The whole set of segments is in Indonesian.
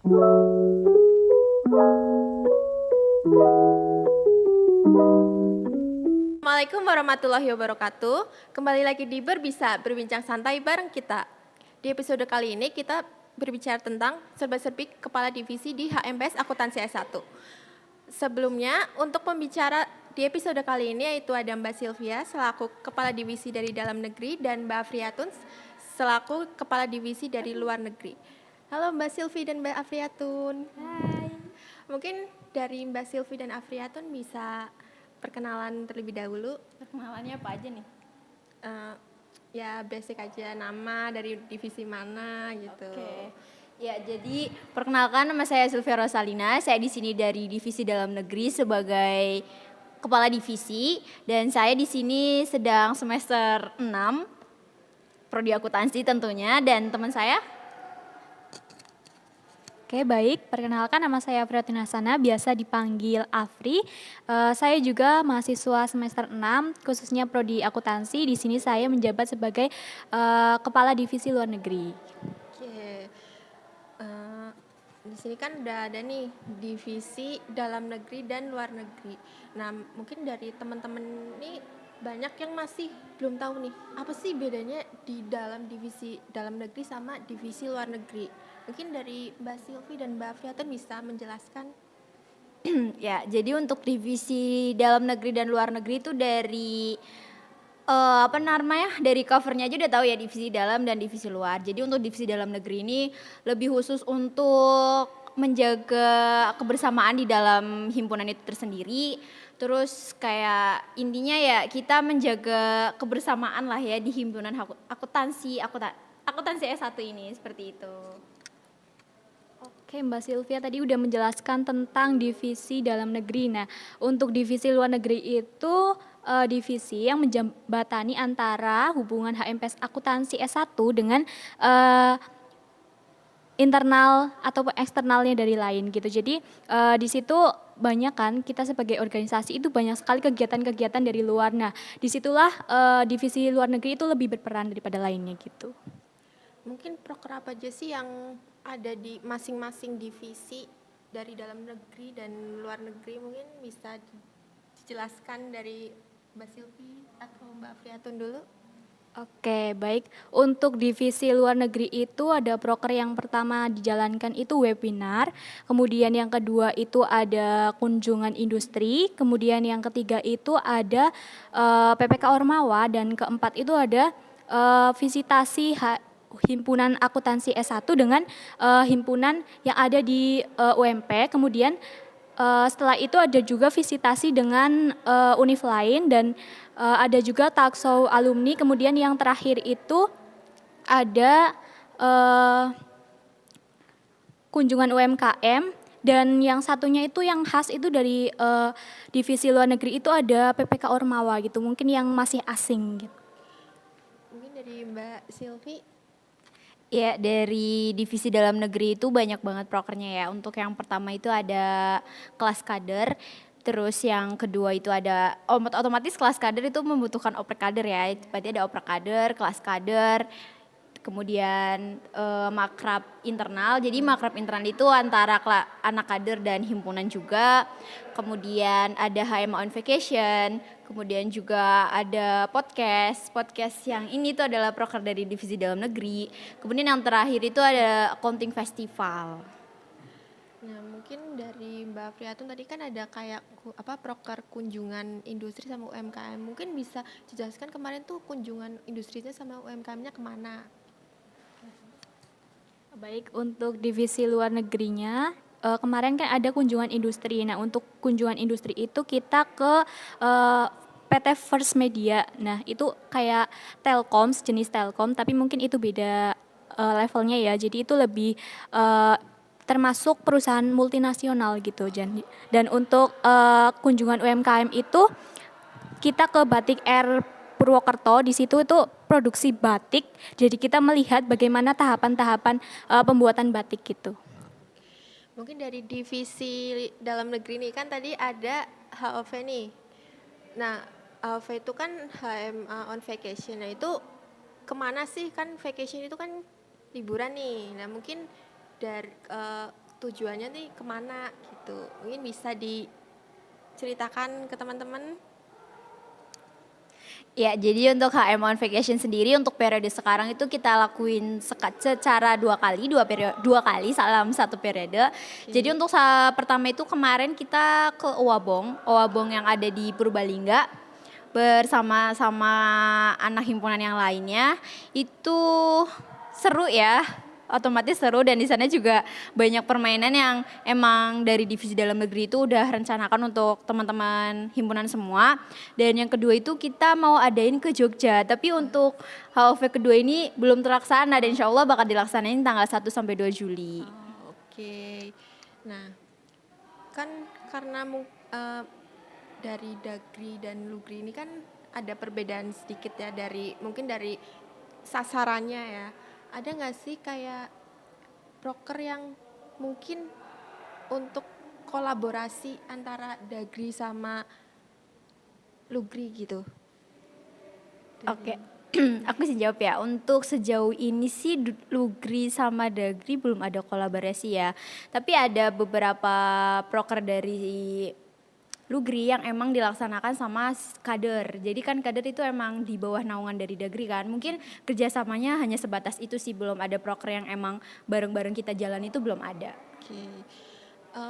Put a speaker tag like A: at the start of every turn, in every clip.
A: Assalamualaikum warahmatullahi wabarakatuh. Kembali lagi di Berbisa, berbincang santai bareng kita. Di episode kali ini kita berbicara tentang serba-serbi kepala divisi di HMPS Akuntansi S1. Sebelumnya, untuk pembicara di episode kali ini yaitu ada Mbak Sylvia selaku Kepala Divisi dari Dalam Negeri dan Mbak Afriatun selaku Kepala Divisi dari Luar Negeri. Halo Mbak Sylvie dan Mbak Afriatun.
B: Hai.
A: Mungkin dari Mbak Sylvie dan Afriatun bisa perkenalan terlebih dahulu.
B: Perkenalannya apa aja nih?
A: Ya basic aja, nama, dari divisi mana gitu.
B: Oke. Ya, jadi perkenalkan nama saya Sylvia Rosalina. Saya di sini dari Divisi Dalam Negeri sebagai kepala divisi dan saya di sini sedang semester 6 prodi akuntansi tentunya, dan teman saya.
C: Oke, baik. Perkenalkan, nama saya Afriatun Hasana, biasa dipanggil Afri. Saya juga mahasiswa semester 6, khususnya prodi akuntansi. Di sini saya menjabat sebagai kepala divisi luar negeri.
A: Oke. Di sini kan udah ada nih divisi dalam negeri dan luar negeri. Nah, mungkin dari teman-teman nih banyak yang masih belum tahu nih apa sih bedanya di dalam divisi dalam negeri sama divisi luar negeri. Mungkin dari Mbak Sylvie dan Mbak Afriatun bisa menjelaskan.
B: Ya, jadi untuk divisi dalam negeri dan luar negeri itu dari dari covernya aja udah tahu ya, divisi dalam dan divisi luar. Jadi untuk divisi dalam negeri ini lebih khusus untuk menjaga kebersamaan di dalam himpunan itu tersendiri. Terus kayak intinya ya kita menjaga kebersamaan lah ya di himpunan akuntansi S1 ini, seperti itu.
C: Oke, Mbak Sylvia tadi udah menjelaskan tentang divisi dalam negeri. Nah, untuk divisi luar negeri itu divisi yang menjembatani antara hubungan HMPS Akuntansi S1 dengan internal atau eksternalnya dari lain gitu. Jadi di situ banyak kan kita sebagai organisasi itu banyak sekali kegiatan-kegiatan dari luar. Nah, disitulah divisi luar negeri itu lebih berperan daripada lainnya gitu.
A: Mungkin proker apa aja sih yang ada di masing-masing divisi dari dalam negeri dan luar negeri, mungkin bisa dijelaskan dari Mbak Sylvie atau Mbak Afriatun dulu.
C: Oke, baik. Untuk divisi luar negeri itu ada proker yang pertama dijalankan itu webinar, kemudian yang kedua itu ada kunjungan industri, kemudian yang ketiga itu ada PPK Ormawa, dan keempat itu ada visitasi himpunan akuntansi S1 dengan himpunan yang ada di UMP. Kemudian setelah itu ada juga visitasi dengan univ lain, dan ada juga talkshow alumni. Kemudian yang terakhir itu ada kunjungan UMKM, dan yang satunya itu yang khas itu dari divisi luar negeri itu ada PPK Ormawa gitu, mungkin yang masih asing gitu.
A: Mungkin dari Mbak Sylvie.
B: Ya, dari divisi dalam negeri itu banyak banget prokernya ya. Untuk yang pertama itu ada kelas kader, terus yang kedua itu ada otomatis kelas kader itu membutuhkan oprek kader ya. Berarti ada oprek kader, kelas kader, kemudian makrab internal. Jadi makrab internal itu antara anak kader dan himpunan juga. Kemudian ada HMA on Vacation, kemudian juga ada podcast yang ini tuh adalah proker dari divisi dalam negeri. Kemudian yang terakhir itu ada accounting festival.
A: Nah, mungkin dari Mbak Afriatun tadi kan ada kayak proker kunjungan industri sama UMKM. Mungkin bisa dijelaskan kemarin tuh kunjungan industrinya sama UMKM-nya kemana?
C: Baik, untuk divisi luar negerinya kemarin kan ada kunjungan industri. Nah, untuk kunjungan industri itu kita ke PT First Media. Nah, itu kayak Telkom, sejenis Telkom, tapi mungkin itu beda levelnya ya. Jadi itu lebih termasuk perusahaan multinasional gitu. Dan untuk kunjungan UMKM itu kita ke Batik Air Purwokerto. Di situ itu produksi batik. Jadi kita melihat bagaimana tahapan-tahapan pembuatan batik gitu.
A: Mungkin dari divisi dalam negeri nih kan tadi ada HOV nih. Nah, HOV itu kan HMA on Vacation. Nah, itu kemana sih, kan vacation itu kan liburan nih. Nah, mungkin dari tujuannya nih kemana gitu. Mungkin bisa diceritakan ke teman-teman.
B: Ya, jadi untuk HM on Vacation sendiri untuk periode sekarang itu kita lakuin secara dua kali dalam satu periode. Jadi untuk pertama itu kemarin kita ke Owabong yang ada di Purbalingga bersama-sama anak himpunan yang lainnya. Itu seru ya. Otomatis seru dan di sana juga banyak permainan yang emang dari divisi dalam negeri itu udah rencanakan untuk teman-teman himpunan semua. Dan yang kedua itu kita mau adain ke Jogja, tapi untuk HOV kedua ini belum terlaksana dan insya Allah bakal dilaksanain tanggal 1 sampai 2 Juli.
A: Oh, oke. Nah, kan karena dari Dagri dan Lugri ini kan ada perbedaan sedikit ya mungkin dari sasarannya ya. Ada nggak sih kayak proker yang mungkin untuk kolaborasi antara Dagri sama Lugri gitu?
B: Oke. Aku sih jawab ya. Untuk sejauh ini sih Lugri sama Dagri belum ada kolaborasi ya. Tapi ada beberapa proker dari Lugri yang emang dilaksanakan sama kader. Jadi kan kader itu emang di bawah naungan dari Dagri kan. Mungkin kerjasamanya hanya sebatas itu sih, belum ada proker yang emang bareng-bareng kita jalan itu belum ada.
A: Oke.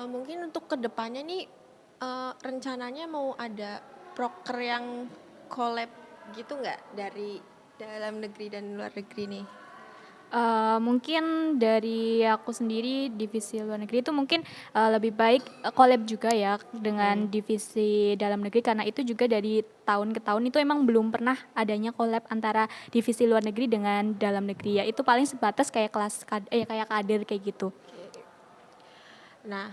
A: Mungkin untuk kedepannya nih rencananya mau ada proker yang collab gitu nggak dari dalam negeri dan luar negeri nih?
C: Mungkin dari aku sendiri divisi luar negeri itu mungkin lebih baik collab juga ya dengan divisi dalam negeri, karena itu juga dari tahun ke tahun itu emang belum pernah adanya collab antara divisi luar negeri dengan dalam negeri ya. Itu paling sebatas kayak kayak kader kayak gitu.
A: Nah,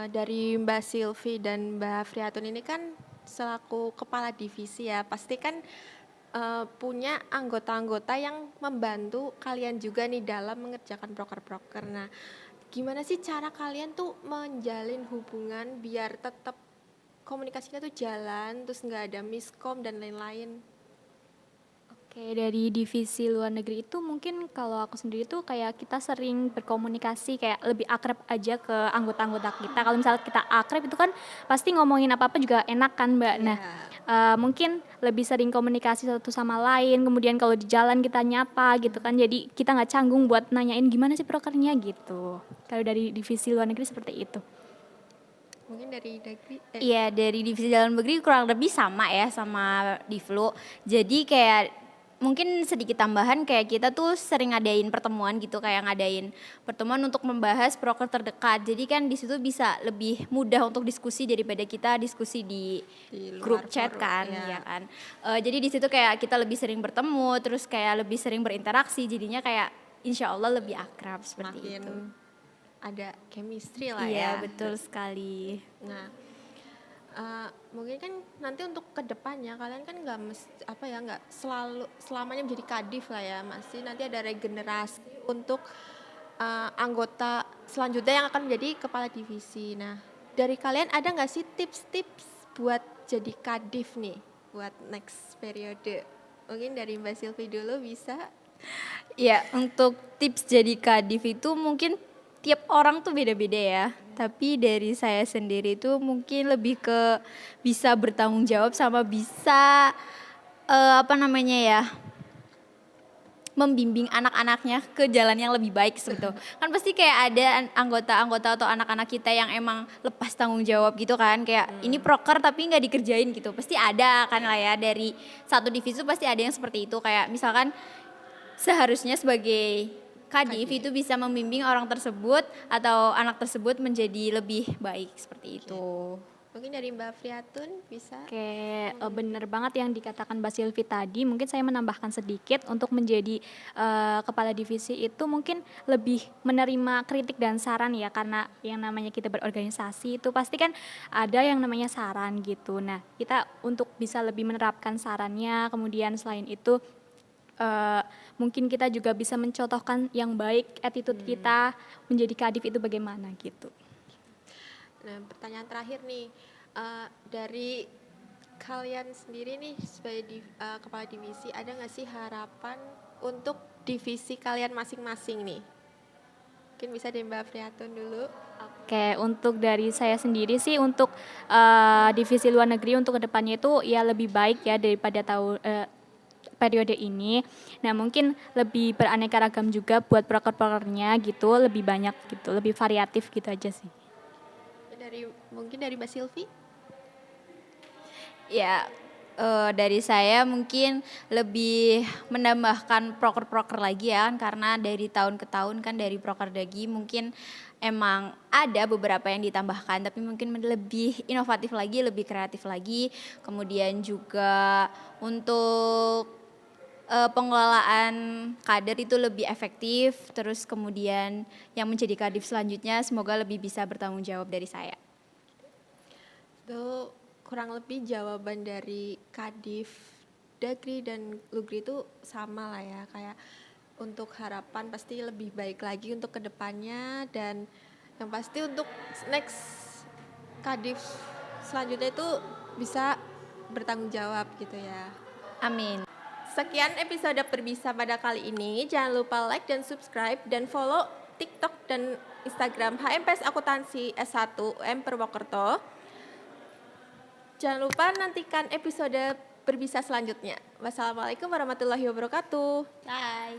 A: dari Mbak Silvi dan Mbak Friatun ini kan selaku kepala divisi ya, pasti kan punya anggota-anggota yang membantu kalian juga nih dalam mengerjakan proker-proker. Nah, gimana sih cara kalian tuh menjalin hubungan biar tetap komunikasinya tuh jalan, terus nggak ada miskom dan lain-lain?
C: Oke, dari divisi luar negeri itu mungkin kalau aku sendiri tuh kayak kita sering berkomunikasi kayak lebih akrab aja ke anggota-anggota kita. Kalau misalnya kita akrab itu kan pasti ngomongin apa-apa juga enak kan Mbak. Nah, mungkin lebih sering komunikasi satu sama lain, kemudian kalau di jalan kita nyapa gitu kan, jadi kita nggak canggung buat nanyain gimana sih prokernya gitu. Kalau dari divisi luar negeri seperti itu.
A: Mungkin dari Dagri?
B: Iya, dari divisi dalam negeri kurang lebih sama ya sama Divlu. Jadi kayak mungkin sedikit tambahan kayak kita tuh sering ngadain pertemuan gitu, kayak ngadain pertemuan untuk membahas proker terdekat. Jadi kan di situ bisa lebih mudah untuk diskusi daripada kita diskusi di
A: Di
B: grup
A: luar
B: chat
A: forum,
B: kan,
A: ya.
B: ya kan. Jadi di situ kayak kita lebih sering bertemu, terus kayak lebih sering berinteraksi. Jadinya kayak insya Allah lebih akrab seperti
A: Makin
B: itu.
A: ada chemistry lah
B: Iya,
A: ya.
B: betul sekali.
A: Nah, mungkin kan nanti untuk kedepannya kalian kan nggak selalu selamanya menjadi kadif lah ya, masih nanti ada regenerasi untuk anggota selanjutnya yang akan menjadi kepala divisi. Nah, dari kalian ada nggak sih tips-tips buat jadi kadif nih buat next periode? Mungkin dari Mbak Silvi dulu bisa.
B: Ya, untuk tips jadi kadif itu mungkin tiap orang tuh beda-beda ya. Tapi dari saya sendiri itu mungkin lebih ke bisa bertanggung jawab sama bisa membimbing anak-anaknya ke jalan yang lebih baik gitu. Kan pasti kayak ada anggota-anggota atau anak-anak kita yang emang lepas tanggung jawab gitu kan. Kayak ini proker tapi nggak dikerjain gitu. Pasti ada kan lah ya, dari satu divisi pasti ada yang seperti itu. Kayak misalkan seharusnya sebagai kadif itu bisa membimbing orang tersebut atau anak tersebut menjadi lebih baik seperti itu.
A: Mungkin dari Mbak Friatun bisa.
C: Oke, bener banget yang dikatakan Mbak Silvi tadi. Mungkin saya menambahkan sedikit untuk menjadi kepala divisi itu mungkin lebih menerima kritik dan saran ya, karena yang namanya kita berorganisasi itu pasti kan ada yang namanya saran gitu. Nah, kita untuk bisa lebih menerapkan sarannya, kemudian selain itu mungkin kita juga bisa mencontohkan yang baik attitude kita menjadi kadif itu bagaimana gitu.
A: Nah, pertanyaan terakhir nih, dari kalian sendiri nih sebagai kepala divisi, ada nggak sih harapan untuk divisi kalian masing-masing nih? Mungkin bisa dari Mbak Prihatun dulu.
C: Oke, untuk dari saya sendiri sih untuk divisi luar negeri untuk kedepannya itu ya lebih baik ya daripada periode ini. Nah mungkin lebih beraneka ragam juga buat proker-prokernya gitu, lebih banyak gitu, lebih variatif gitu aja sih.
A: Mungkin dari Mbak Silvi.
B: Ya, dari saya mungkin lebih menambahkan proker-proker lagi ya kan, karena dari tahun ke tahun kan dari proker dagi mungkin emang ada beberapa yang ditambahkan tapi mungkin lebih inovatif lagi, lebih kreatif lagi. Kemudian juga untuk pengelolaan kader itu lebih efektif, terus kemudian yang menjadi kadif selanjutnya semoga lebih bisa bertanggung jawab dari saya.
A: Itu kurang lebih jawaban dari Kadif Dagri dan Lugri itu sama lah ya, kayak untuk harapan pasti lebih baik lagi untuk kedepannya, dan yang pasti untuk next Kadif selanjutnya itu bisa bertanggung jawab gitu ya.
B: Amin.
A: Sekian episode Perbisa pada kali ini. Jangan lupa like dan subscribe dan follow TikTok dan Instagram HMPS Akuntansi S1 UM Purwokerto. Jangan lupa nantikan episode Berbisa selanjutnya. Wassalamualaikum warahmatullahi wabarakatuh.
B: Bye.